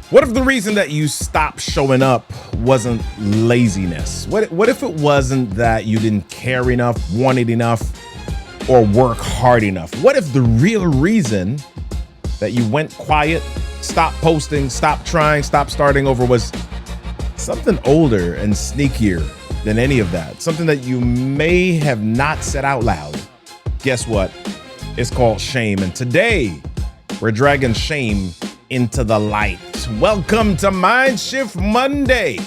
What if the reason that you stopped showing up wasn't laziness? What if it wasn't that you didn't care enough, want it enough, or work hard enough? What if the real reason that you went quiet, stopped posting, stopped trying, stopped starting over was something older and sneakier than any of that? Something that you may have not said out loud. Guess what? It's called shame. And today, we're dragging shame into the light. Welcome to MiNDSHiFT Monday,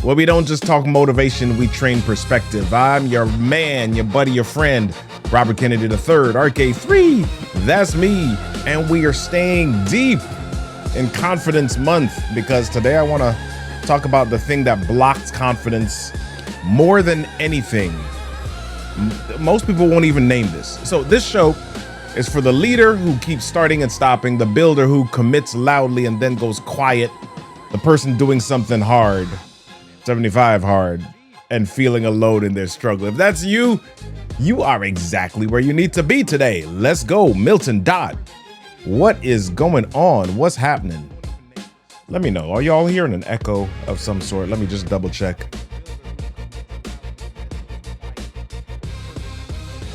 where we don't just talk motivation, we train perspective. I'm your man, your buddy, your friend, Robert Kennedy III, RK3, that's me. And we are staying deep in Confidence Month because today I want to talk about the thing that blocks confidence more than anything. Most people won't even name this. So this show is for the leader who keeps starting and stopping, the builder who commits loudly and then goes quiet, the person doing something hard, 75 hard, and feeling alone in their struggle. If that's you, you are exactly where you need to be today. Let's go, Milton Dodd. What is going on? What's happening? Let me know. Are y'all hearing an echo of some sort? Let me just double check.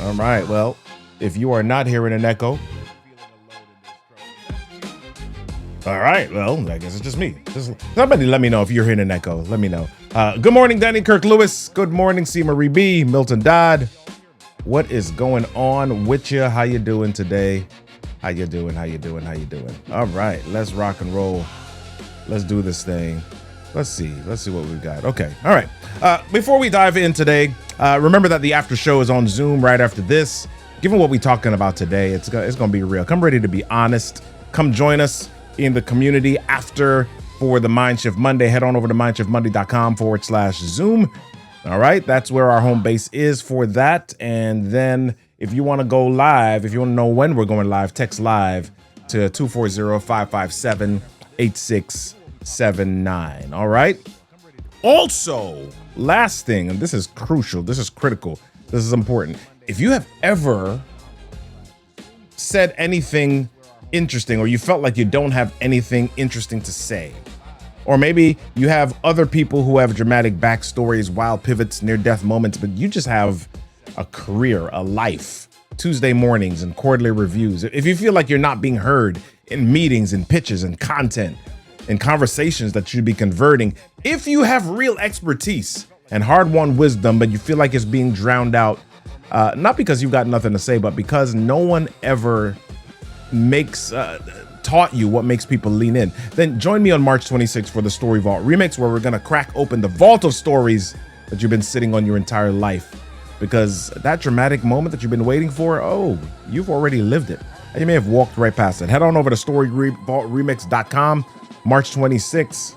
All right, well, if you are not hearing an echo, all right, well, I guess it's just me. Somebody let me know if you're hearing an echo. Let me know. Good morning, Danny Kirk Lewis. Good morning, C. Marie B. Milton Dodd. What is going on with you? How you doing today? How you doing? How you doing? How you doing? All right, let's rock and roll. Let's do this thing. Let's see what we've got. Okay, all right. Before we dive in today, remember that the after show is on Zoom right after this. Given what we're talking about today, it's gonna be real. Come ready to be honest. Come join us in the community after for the MiNDSHiFT Monday. Head on over to MiNDSHiFTmonday.com/Zoom. All right, that's where our home base is for that. And then if you want to go live, if you want to know when we're going live, text live to 240-557-8679. All right. Also, last thing, and this is crucial, this is critical, this is important. If you have ever said anything interesting, or you felt like you don't have anything interesting to say, or maybe you have other people who have dramatic backstories, wild pivots, near-death moments, but you just have a career, a life, Tuesday mornings and quarterly reviews. If you feel like you're not being heard in meetings and pitches and content and conversations that you should be converting, if you have real expertise and hard-won wisdom, but you feel like it's being drowned out, not because you've got nothing to say, but because no one ever taught you what makes people lean in, then join me on March 26th for the Story Vault Remix, where we're going to crack open the vault of stories that you've been sitting on your entire life. Because that dramatic moment that you've been waiting for, oh, you've already lived it. And you may have walked right past it. Head on over to storyvaultremix.com, March 26th.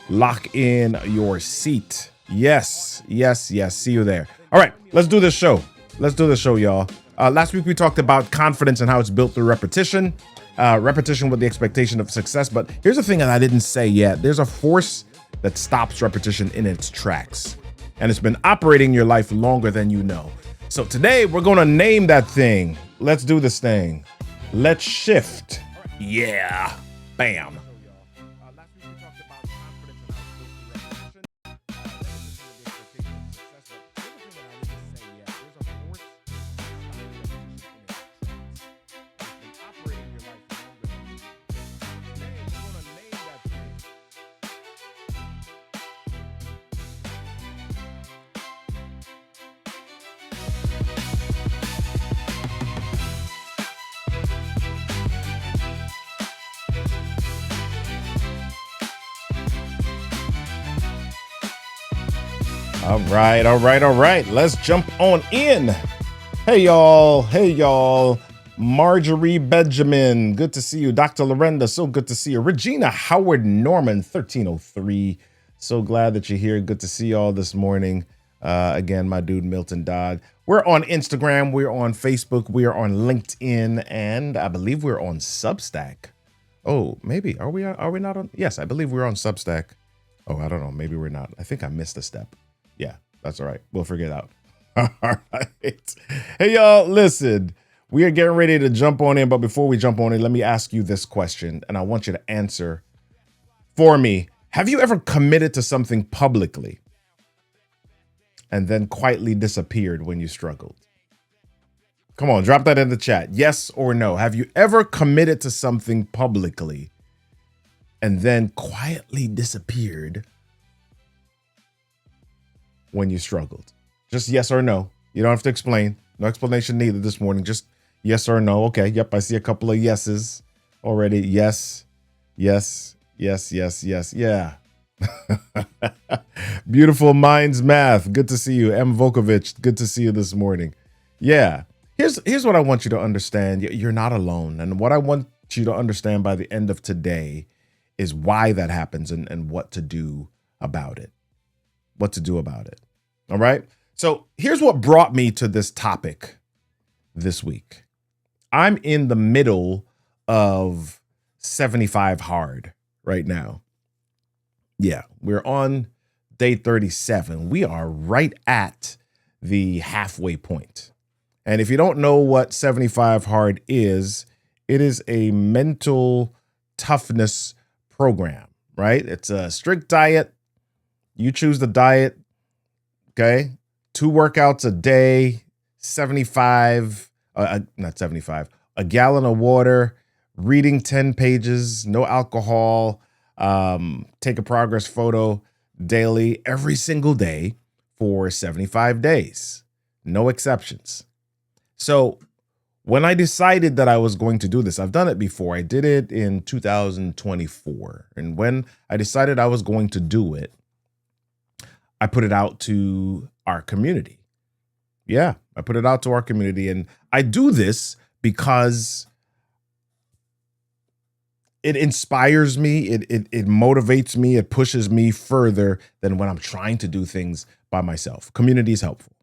Lock in your seat. Yes. See you there. All right, let's do this show. Y'all. Last week we talked about confidence and how it's built through repetition. Repetition with the expectation of success. But here's the thing that I didn't say yet. There's a force that stops repetition in its tracks. And it's been operating in your life longer than you know. So today we're going to name that thing. Let's do this thing. Let's shift. Yeah. Bam. All right. Let's jump on in. Hey, y'all. Marjorie Benjamin, good to see you. Dr. Lorenda, so good to see you. Regina Howard Norman, 1303. So glad that you're here. Good to see y'all this morning. Again, my dude, Milton Dodd. We're on Instagram. We're on Facebook. We are on LinkedIn. And I believe we're on Substack. Oh, maybe. Are we not on? Yes, I believe we're on Substack. Oh, I don't know. Maybe we're not. I think I missed a step. Yeah, that's all right. We'll figure it out. All right. Hey, y'all, listen. We are getting ready to jump on in. But before we jump on in, let me ask you this question. And I want you to answer for me, have you ever committed to something publicly and then quietly disappeared when you struggled? Come on, drop that in the chat. Yes or no? Have you ever committed to something publicly and then quietly disappeared when you struggled? Just yes or no. You don't have to explain. No explanation needed this morning. Just yes or no. Okay. Yep. I see a couple of yeses already. Yes. Yes. Yes. Yes. Yes. Yeah. Beautiful Minds Math. Good to see you. M. Vukovic. Good to see you this morning. Yeah. Here's what I want you to understand. You're not alone. And what I want you to understand by the end of today is why that happens and what to do about it. What to do about it. All right. So here's what brought me to this topic this week. I'm in the middle of 75 hard right now. Yeah, we're on day 37. We are right at the halfway point. And if you don't know what 75 hard is, it is a mental toughness program, right? It's a strict diet. You choose the diet, okay? 2 workouts a day, 75, not 75, a gallon of water, reading 10 pages, no alcohol, take a progress photo daily, every single day for 75 days, no exceptions. So when I decided that I was going to do this, I've done it before. I did it in 2024. And when I decided I was going to do it, I put it out to our community. Yeah, I put it out to our community. And I do this because it inspires me. It motivates me. It pushes me further than when I'm trying to do things by myself. Community is helpful.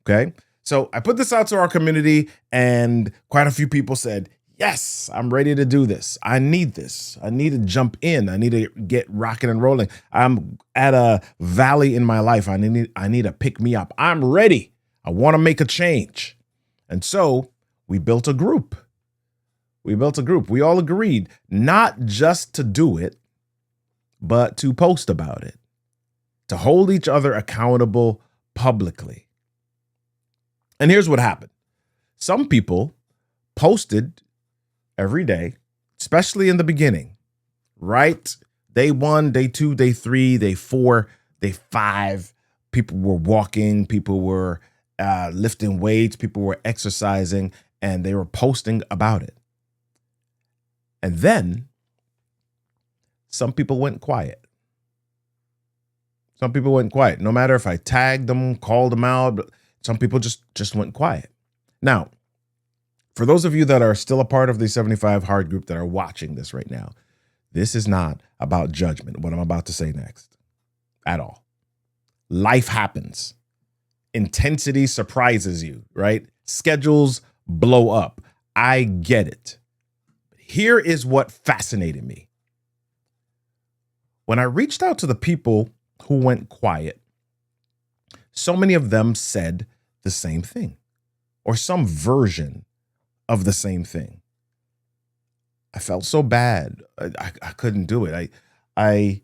Okay. So I put this out to our community and quite a few people said, yes, I'm ready to do this. I need this. I need to jump in. I need to get rocking and rolling. I'm at a valley in my life. I need to pick me up. I'm ready. I want to make a change. And so we built a group. We all agreed not just to do it, but to post about it, to hold each other accountable publicly. And here's what happened. Some people posted every day, especially in the beginning, right? Day 1, day 2, day 3, day 4, day 5. People were walking, people were lifting weights, people were exercising, and they were posting about it. And then some people went quiet. No matter if I tagged them, called them out, some people just went quiet. Now, for those of you that are still a part of the 75 Hard group that are watching this right now, this is not about judgment, what I'm about to say next, at all. Life happens. Intensity surprises you, right? Schedules blow up. I get it. Here is what fascinated me. When I reached out to the people who went quiet, so many of them said the same thing or some version of the same thing. I felt so bad. I couldn't do it. I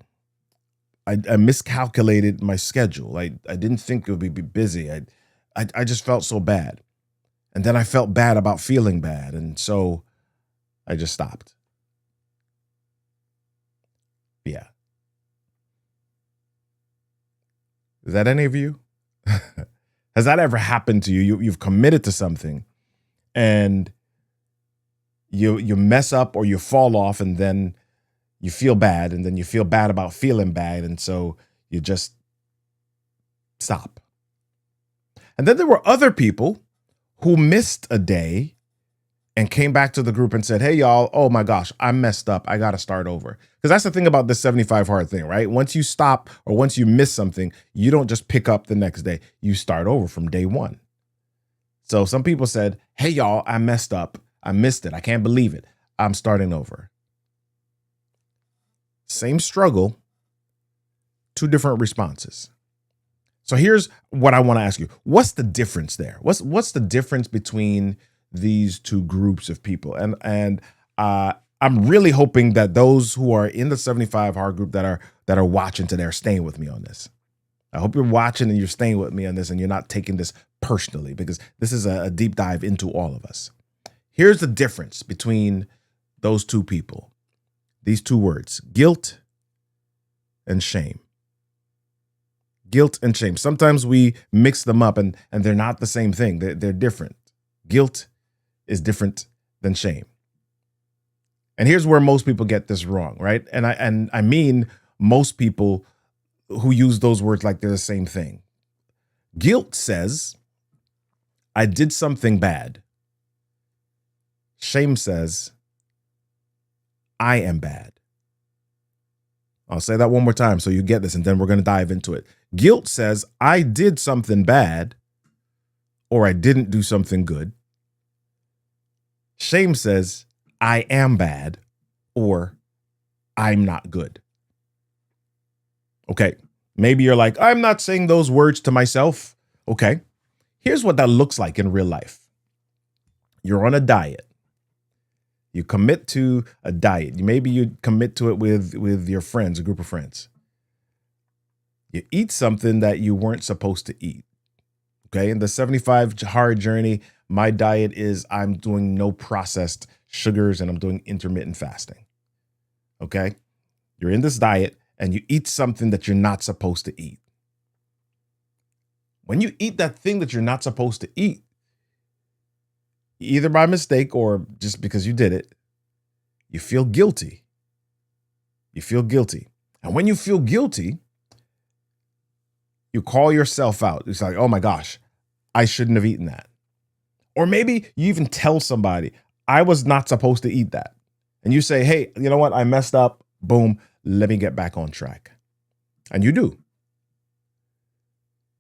miscalculated my schedule. I didn't think it would be busy. I just felt so bad. And then I felt bad about feeling bad. And so I just stopped. Yeah. Is that any of you? Has that ever happened to you? You've committed to something and you mess up or you fall off and then you feel bad and then you feel bad about feeling bad. And so you just stop. And then there were other people who missed a day and came back to the group and said, hey, y'all, oh my gosh, I messed up. I got to start over. Because that's the thing about this 75 hard thing, right? Once you stop or once you miss something, you don't just pick up the next day. You start over from day 1. So some people said, hey, y'all, I messed up. I missed it. I can't believe it. I'm starting over. Same struggle, 2 different responses. So here's what I want to ask you. What's the difference there? What's the difference between these 2 groups of people? And I'm I'm really hoping that those who are in the 75 hard group that are watching today are staying with me on this. I hope you're watching and you're staying with me on this and you're not taking this personally, because this is a deep dive into all of us. Here's the difference between those two people. These two words, guilt and shame. Guilt and shame. Sometimes we mix them up and they're not the same thing. They're different. Guilt is different than shame. And here's where most people get this wrong, right? And I mean most people who use those words like they're the same thing. Guilt says, I did something bad. Shame says, I am bad. I'll say that one more time so you get this, and then we're going to dive into it. Guilt says, I did something bad, or I didn't do something good. Shame says, I am bad, or I'm not good. Okay, maybe you're like, I'm not saying those words to myself. Okay, here's what that looks like in real life. You're on a diet. You commit to a diet. Maybe you commit to it with your friends, a group of friends. You eat something that you weren't supposed to eat. Okay, in the 75 hard journey, my diet is I'm doing no processed sugars and I'm doing intermittent fasting. Okay, you're in this diet and you eat something that you're not supposed to eat. When you eat that thing that you're not supposed to eat, either by mistake or just because you did it, you feel guilty. You feel guilty. And when you feel guilty, you call yourself out. It's like, oh my gosh, I shouldn't have eaten that. Or maybe you even tell somebody, I was not supposed to eat that. And you say, hey, you know what? I messed up. Boom. Let me get back on track. And you do.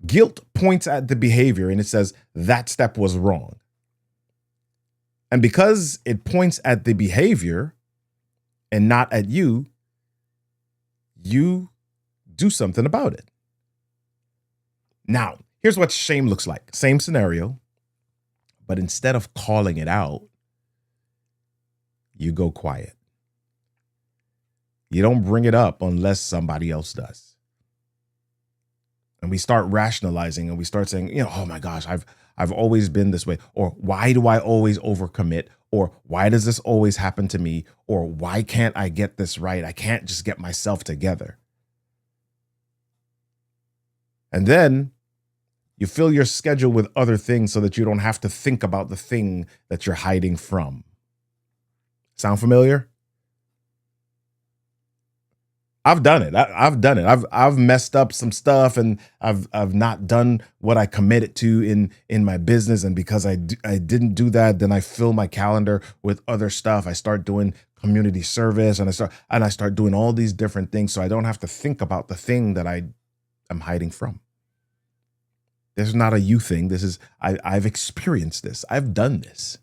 Guilt points at the behavior and it says that step was wrong. And because it points at the behavior and not at you, you do something about it. Now, here's what shame looks like. Same scenario, but instead of calling it out, you go quiet. You don't bring it up unless somebody else does. And we start rationalizing and we start saying, oh my gosh, I've always been this way. Or why do I always overcommit? Or why does this always happen to me? Or why can't I get this right? I can't just get myself together. And then you fill your schedule with other things so that you don't have to think about the thing that you're hiding from. Sound familiar? I've done it. I've done it. I've messed up some stuff and I've not done what I committed to in my business. And because I didn't do that, then I fill my calendar with other stuff. I start doing community service and I start doing all these different things so I don't have to think about the thing that I am hiding from. This is not a you thing. This is I've experienced this. I've done this.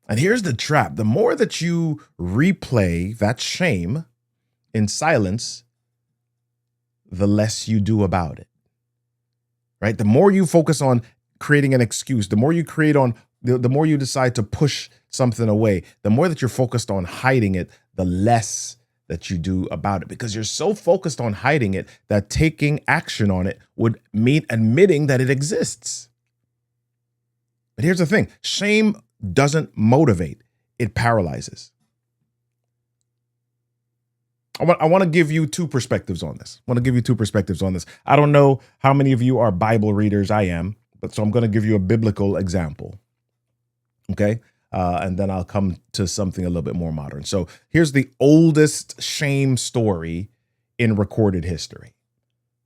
And here's the trap. The more that you replay that shame in silence, the less you do about it, right? The more you focus on creating an excuse, the more you create on, the more you decide to push something away, the more that you're focused on hiding it, the less that you do about it, because you're so focused on hiding it that taking action on it would mean admitting that it exists. But here's the thing. Shame doesn't motivate, it paralyzes. I want to give you two perspectives on this. I don't know how many of you are Bible readers. I am, but so I'm going to give you a biblical example. Okay. And then I'll come to something a little bit more modern. So here's the oldest shame story in recorded history.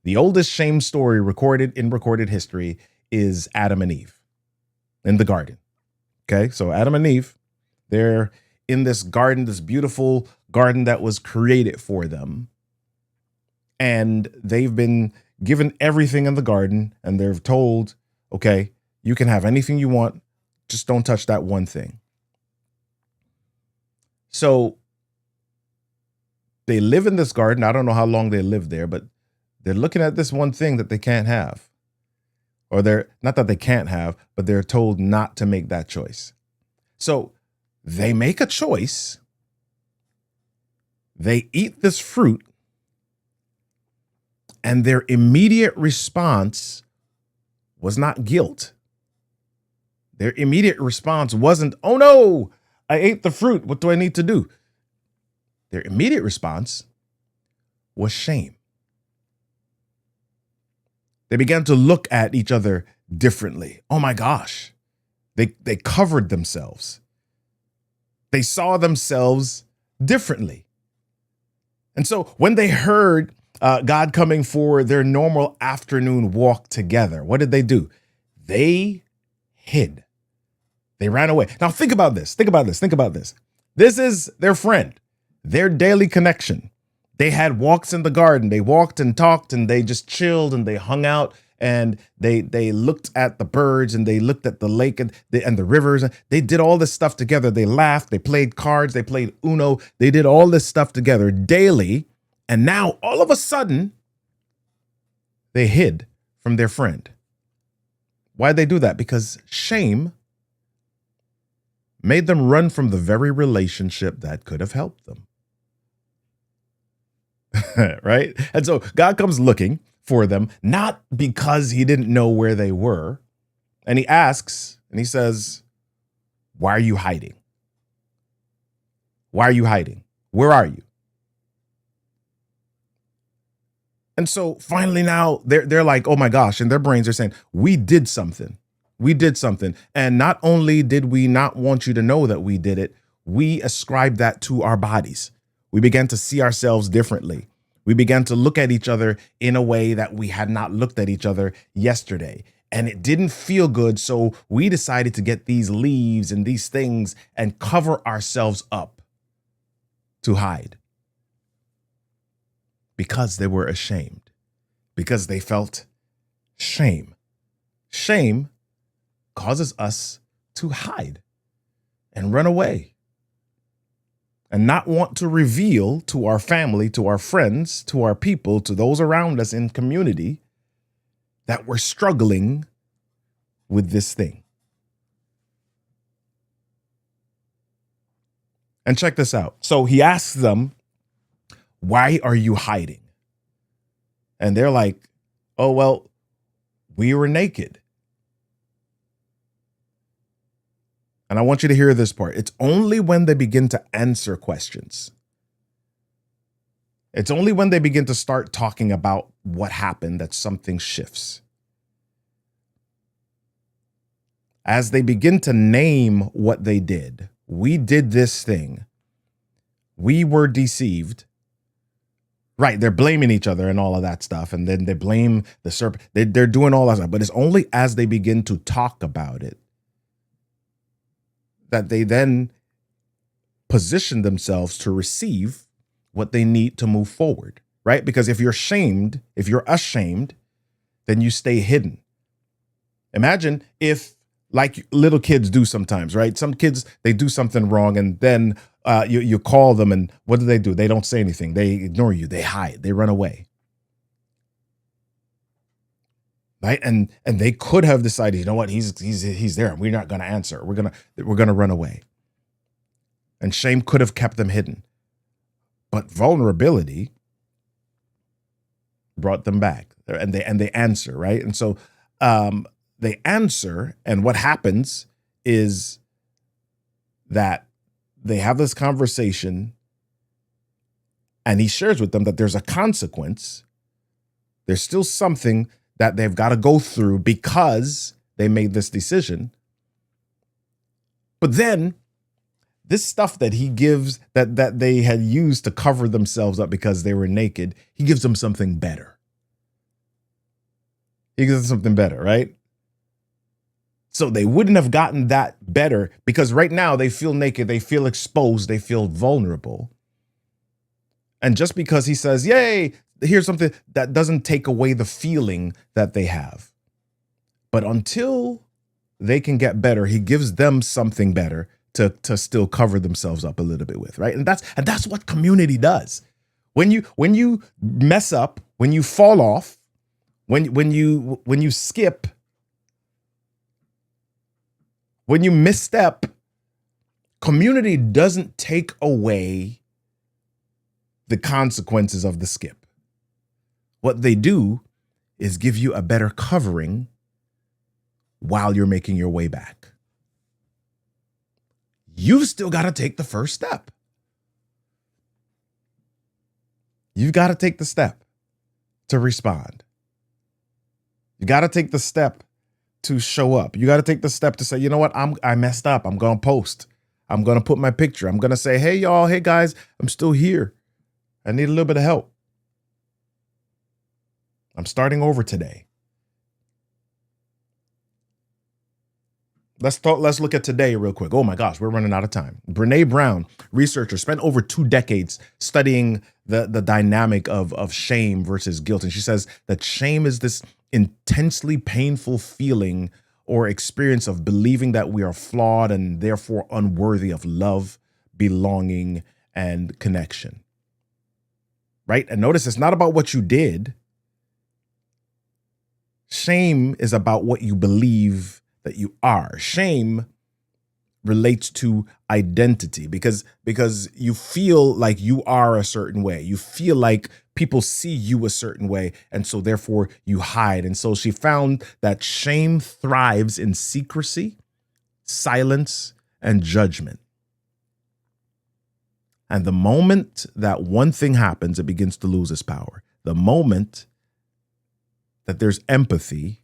The oldest shame story recorded in recorded history is Adam and Eve in the garden. Okay, so Adam and Eve, they're in this garden, this beautiful garden that was created for them. And they've been given everything in the garden and they're told, okay, you can have anything you want, just don't touch that one thing. So they live in this garden. I don't know how long they live there, but they're looking at this one thing that they can't have. Or they're not that they can't have, but they're told not to make that choice. So They make a choice. They eat this fruit, and their immediate response was not guilt. Their immediate response wasn't, oh no, I ate the fruit. What do I need to do? Their immediate response was shame. They began to look at each other differently. Oh my gosh. They covered themselves. They saw themselves differently. And so when they heard God coming for their normal afternoon walk together, what did they do? They hid. They ran away. Now think about this. Think about this. Think about this. This is their friend, their daily connection. They had walks in the garden. They walked and talked and they just chilled and they hung out and they looked at the birds and they looked at the lake and the rivers. They did all this stuff together. They laughed. They played cards. They played Uno. They did all this stuff together daily. And now all of a sudden, they hid from their friend. Why'd they do that? Because shame made them run from the very relationship that could have helped them. Right? And so God comes looking for them, not because he didn't know where they were. And he asks, and he says, why are you hiding? Why are you hiding? Where are you? And so finally now they're like, oh my gosh, and their brains are saying, we did something. We did something. And not only did we not want you to know that we did it, we ascribed that to our bodies. We began to see ourselves differently. We began to look at each other in a way that we had not looked at each other yesterday. And it didn't feel good. So we decided to get these leaves and these things and cover ourselves up to hide. Because they were ashamed. Because they felt shame. Shame causes us to hide and run away and not want to reveal to our family, to our friends, to our people, to those around us in community that we're struggling with this thing. And check this out. So he asks them, why are you hiding? And they're like, oh, well, we were naked. And I want you to hear this part. It's only when they begin to answer questions. It's only when they begin to start talking about what happened that something shifts. As they begin to name what they did, we did this thing. We were deceived. Right, they're blaming each other and all of that stuff. And then they blame the serpent. They're doing all that stuff. But it's only as they begin to talk about it that they then position themselves to receive what they need to move forward, right? Because if you're ashamed, then you stay hidden. Imagine if, like little kids do sometimes, right? Some kids, they do something wrong and then you call them and what do? They don't say anything. They ignore you. They hide. They run away. Right? And they could have decided, you know what? He's there. We're not going to answer. We're going to run away. And shame could have kept them hidden. But vulnerability brought them back. And they answer, right? And so they answer, and what happens is that they have this conversation and he shares with them that there's a consequence. There's still something that they've got to go through because they made this decision. But then this stuff that he gives that they had used to cover themselves up because they were naked, he gives them something better. He gives them something better, right? So they wouldn't have gotten that better because right now they feel naked, they feel exposed, they feel vulnerable. And just because he says, yay, here's something, that doesn't take away the feeling that they have. But until they can get better, he gives them something better to still cover themselves up a little bit with, right? And that's what community does. When you mess up, when you fall off, when you skip, when you misstep, Community doesn't take away the consequences of the skip. What they do is give you a better covering while you're making your way back. You've still got to take the first step. You've got to take the step to respond. You got to take the step to show up. You got to take the step to say, you know what, I messed up. I'm going to post. I'm going to put my picture. I'm going to say, hey, y'all, hey, guys, I'm still here. I need a little bit of help. I'm starting over today. Let's look at today real quick. Oh my gosh, we're running out of time. Brene Brown, researcher, spent over 2 decades studying the dynamic of shame versus guilt. And she says that shame is this intensely painful feeling or experience of believing that we are flawed and therefore unworthy of love, belonging, and connection. Right? And notice it's not about what you did. Shame is about what you believe that you are. Shame relates to identity because you feel like you are a certain way. You feel like people see you a certain way, and so therefore you hide. And so she found that shame thrives in secrecy, silence, and judgment. And the moment that one thing happens, it begins to lose its power. The moment that there's empathy,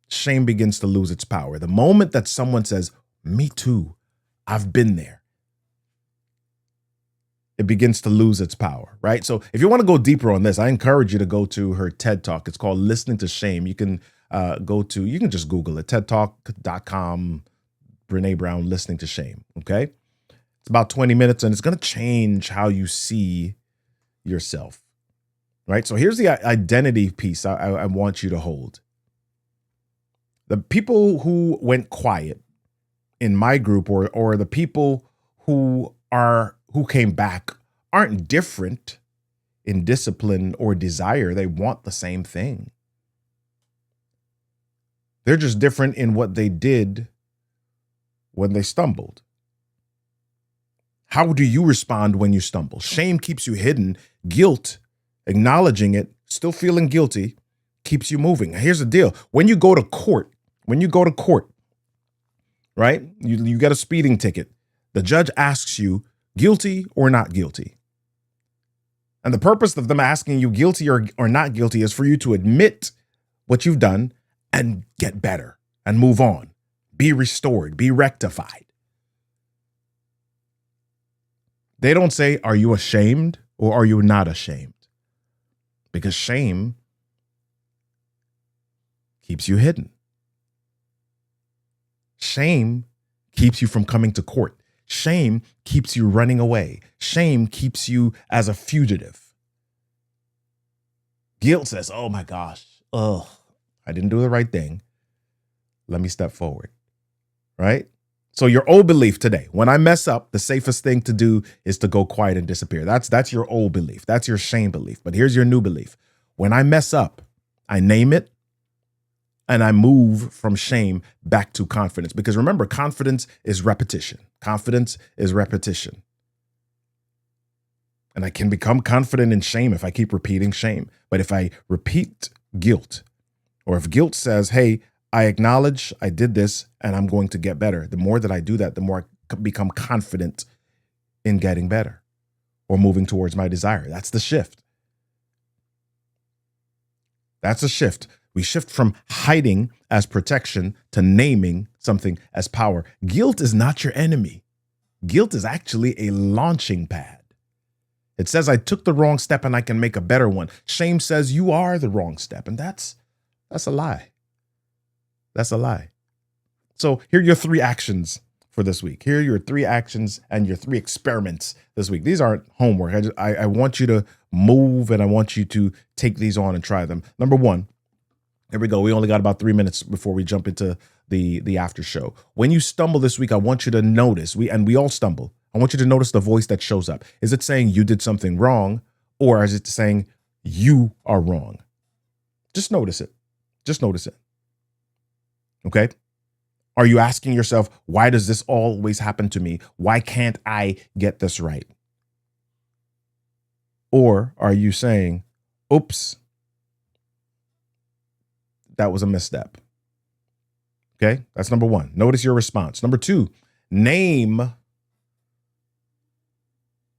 shame begins to lose its power. The moment that someone says, me too, I've been there, it begins to lose its power, right? So if you want to go deeper on this, I encourage you to go to her TED Talk. It's called Listening to Shame. You can you can just Google it, tedtalk.com, Brene Brown, Listening to Shame, okay? It's about 20 minutes, and it's going to change how you see yourself, right? So here's the identity piece I want you to hold. The people who went quiet in my group or the people who came back aren't different in discipline or desire. They want the same thing. They're just different in what they did when they stumbled. How do you respond when you stumble? Shame keeps you hidden. Guilt, acknowledging it, still feeling guilty, keeps you moving. Here's the deal. When you go to court, right? You get a speeding ticket. The judge asks you, guilty or not guilty? And the purpose of them asking you guilty or not guilty is for you to admit what you've done and get better and move on. Be restored, be rectified. They don't say, are you ashamed or are you not ashamed? Because shame keeps you hidden. Shame keeps you from coming to court. Shame keeps you running away. Shame keeps you as a fugitive. Guilt says, oh my gosh, I didn't do the right thing. Let me step forward, right? So your old belief today, when I mess up, the safest thing to do is to go quiet and disappear. That's your old belief. That's your shame belief. But here's your new belief. When I mess up, I name it and I move from shame back to confidence. Because remember, confidence is repetition. Confidence is repetition. And I can become confident in shame if I keep repeating shame. But if I repeat guilt, or if guilt says, hey, I acknowledge I did this and I'm going to get better. The more that I do that, the more I become confident in getting better or moving towards my desire. That's the shift. That's a shift. We shift from hiding as protection to naming something as power. Guilt is not your enemy. Guilt is actually a launching pad. It says I took the wrong step and I can make a better one. Shame says you are the wrong step, and that's a lie. That's a lie. So here are your 3 actions for this week. Here are your 3 actions and your 3 experiments this week. These aren't homework. I want you to move and I want you to take these on and try them. Number 1, here we go. We only got about 3 minutes before we jump into the after show. When you stumble this week, I want you to notice, we all stumble. I want you to notice the voice that shows up. Is it saying you did something wrong, or is it saying you are wrong? Just notice it. Just notice it. Okay? Are you asking yourself, why does this always happen to me? Why can't I get this right? Or are you saying, oops, that was a misstep? Okay, that's number one. Notice your response. Number two, name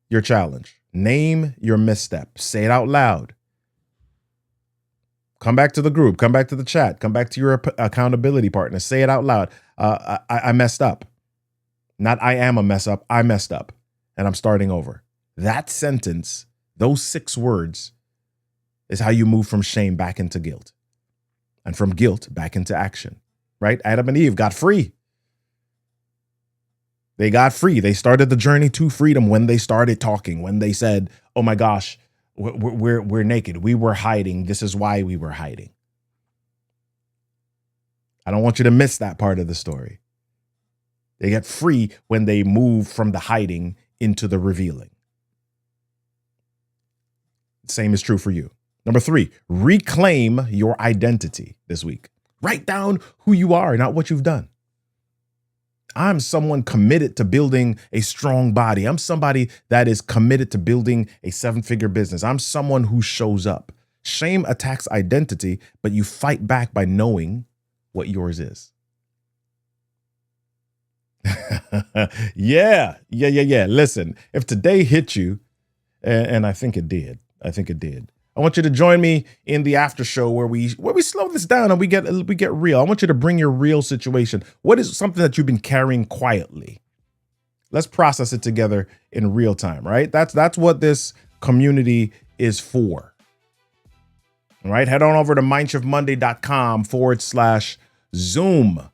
your challenge. Name your misstep. Say it out loud. Come back to the group. Come back to the chat. Come back to your accountability partner. Say it out loud. I messed up. Not I am a mess up. I messed up and I'm starting over. That sentence, those 6 words, is how you move from shame back into guilt, and from guilt back into action, right? Adam and Eve got free. They got free. They started the journey to freedom when they started talking, when they said, oh my gosh, we're naked. We were hiding. This is why we were hiding. I don't want you to miss that part of the story. They get free when they move from the hiding into the revealing. Same is true for you. Number 3, reclaim your identity this week. Write down who you are, not what you've done. I'm someone committed to building a strong body. I'm somebody that is committed to building a 7-figure business. I'm someone who shows up. Shame attacks identity, but you fight back by knowing what yours is. Yeah. Listen, if today hit you, and I think it did, I want you to join me in the after show where we slow this down and we get real. I want you to bring your real situation. What is something that you've been carrying quietly? Let's process it together in real time, right? That's what this community is for. All right, head on over to MiNDShiftMonday.com/Zoom.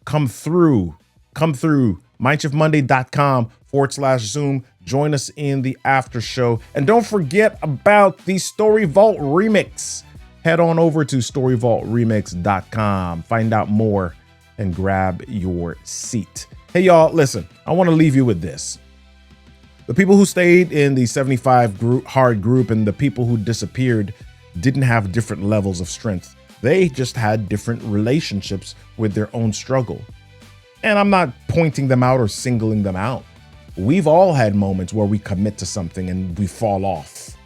Come through MiNDShiftMonday.com/Zoom. Join us in the after show. And don't forget about the Story Vault Remix. Head on over to StoryVaultRemix.com. Find out more and grab your seat. Hey, y'all, listen, I want to leave you with this. The people who stayed in the 75 hard group and the people who disappeared didn't have different levels of strength. They just had different relationships with their own struggle. And I'm not pointing them out or singling them out. We've all had moments where we commit to something and we fall off.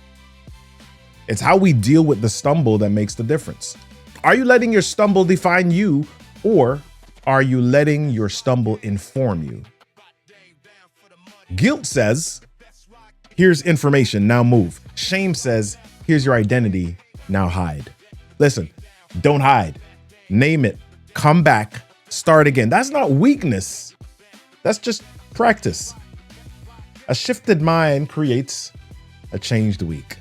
It's how we deal with the stumble that makes the difference. Are you letting your stumble define you, or are you letting your stumble inform you? Guilt says, here's information, now move. Shame says, here's your identity, now hide. Listen, don't hide. Name it. Come back. Start again. That's not weakness. That's just practice. A shifted mind creates a changed week.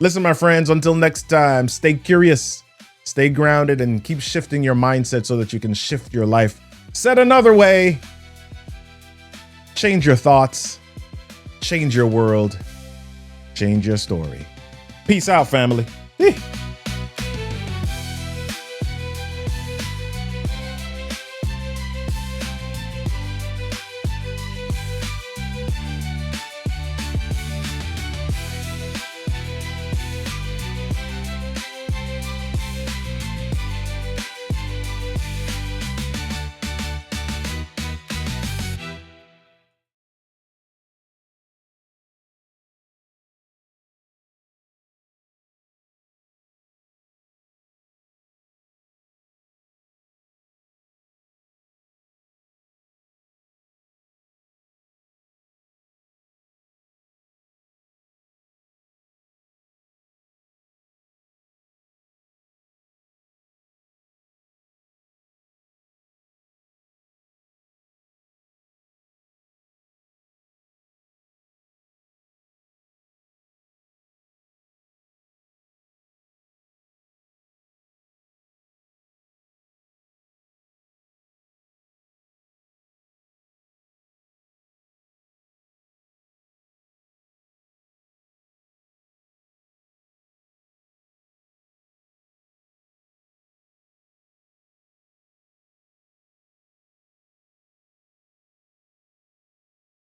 Listen, my friends, until next time, stay curious, stay grounded, and keep shifting your mindset so that you can shift your life. Said another way, change your thoughts, change your world, change your story. Peace out, family.